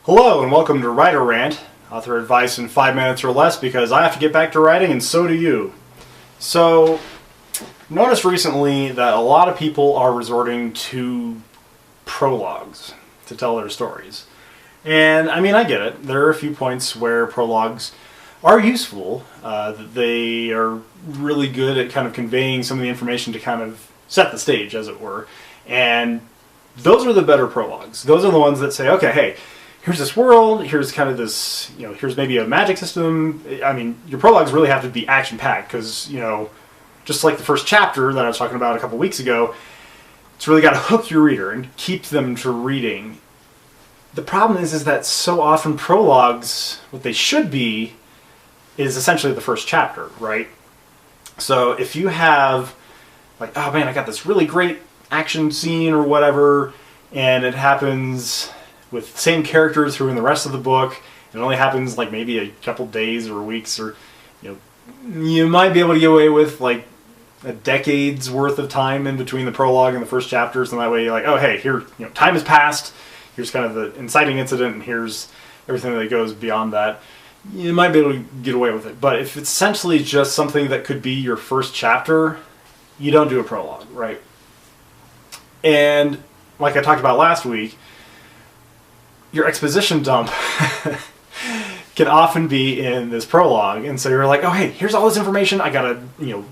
Hello and welcome to Writer Rant, author advice in 5 minutes or less because I have to get back to writing and so do you. So, noticed recently that a lot of people are resorting to prologues to tell their stories. And I mean, I get it. There are a few points where prologues are useful. They are really good at kind of conveying some of the information to kind of set the stage, as it were. And those are the better prologues. Those are the ones that say, okay, hey, here's this world, here's kind of this, here's maybe a magic system. I mean, your prologues really have to be action-packed because, just like the first chapter that I was talking about a couple weeks ago, it's really got to hook your reader and keep them to reading. The problem is that so often prologues, what they should be, is essentially the first chapter, right? So if you have, like, oh man, I got this really great action scene or whatever, and it happens with the same characters who are in the rest of the book, and it only happens like maybe a couple days or weeks, or you might be able to get away with like a decade's worth of time in between the prologue and the first chapters, and that way you're like, oh hey, here, time has passed, here's kind of the inciting incident, and here's everything that goes beyond that. You might be able to get away with it. But if it's essentially just something that could be your first chapter, you don't do a prologue, right? And like I talked about last week, your exposition dump can often be in this prologue, and so you're like, oh hey, here's all this information, I gotta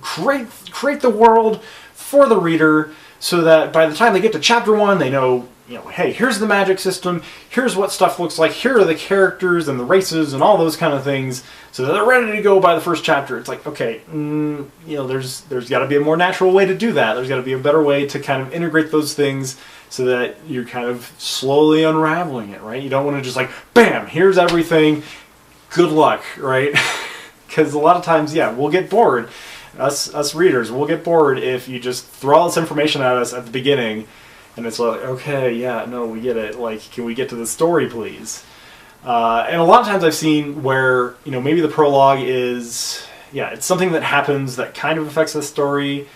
create the world for the reader so that by the time they get to chapter 1 they know, hey, here's the magic system, here's what stuff looks like, here are the characters and the races and all those kind of things, so that they're ready to go by the first chapter. It's like, okay, there's got to be a more natural way to do that. There's got to be a better way to kind of integrate those things so that you're kind of slowly unraveling it, right? You don't want to just like, bam, here's everything, good luck, right? Because a lot of times, yeah, we'll get bored. Us readers, we'll get bored if you just throw all this information at us at the beginning, and it's like, okay, yeah, no, we get it. Like, can we get to the story, please? And a lot of times I've seen where, maybe the prologue is, it's something that happens that kind of affects the story,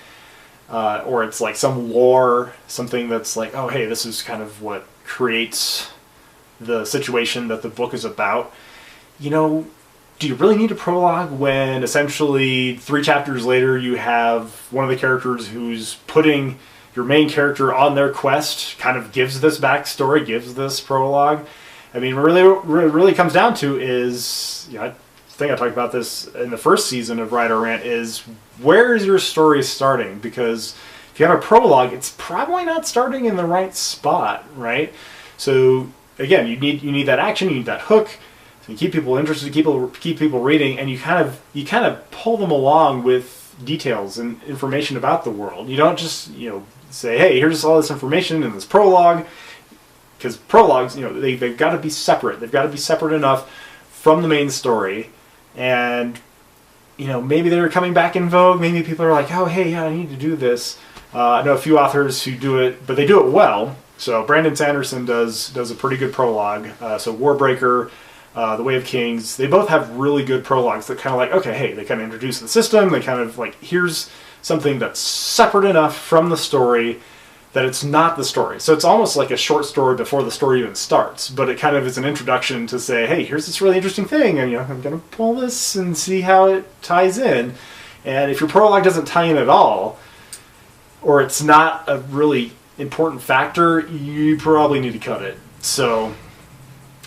or it's like some lore, something that's like, oh, hey, this is kind of what creates the situation that the book is about. Do you really need a prologue when essentially 3 chapters later you have one of the characters who's putting your main character on their quest, kind of gives this backstory, gives this prologue? I mean, what it really comes down to is, I think I talked about this in the first season of Writer Rant, is where is your story starting? Because if you have a prologue, it's probably not starting in the right spot, right? So again, you need that action, you need that hook, so you keep people interested, keep people reading, and you kind of pull them along with details and information about the world. You don't just say, hey, here's all this information in this prologue, because prologues, they've got to be separate. They've got to be separate enough from the main story, and maybe they're coming back in vogue. Maybe people are like, oh, hey, yeah, I need to do this. I know a few authors who do it, but they do it well. So Brandon Sanderson does a pretty good prologue. So Warbreaker, The Way of Kings, they both have really good prologues that kind of like, okay, hey, they kind of introduce the system. They kind of like, here's something that's separate enough from the story that it's not the story. So it's almost like a short story before the story even starts, but it kind of is an introduction to say, hey, here's this really interesting thing, and I'm going to pull this and see how it ties in. And if your prologue doesn't tie in at all, or it's not a really important factor, you probably need to cut it. So,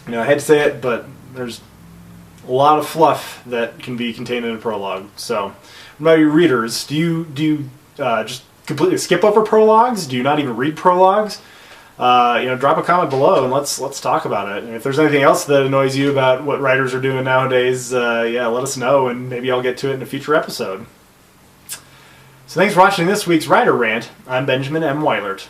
I hate to say it, but there's a lot of fluff that can be contained in a prologue. So, what about your readers? Do you just completely skip over prologues? Do you not even read prologues? Drop a comment below and let's talk about it. And if there's anything else that annoys you about what writers are doing nowadays, let us know, and maybe I'll get to it in a future episode. So thanks for watching this week's Writer Rant. I'm Benjamin M. Weilert.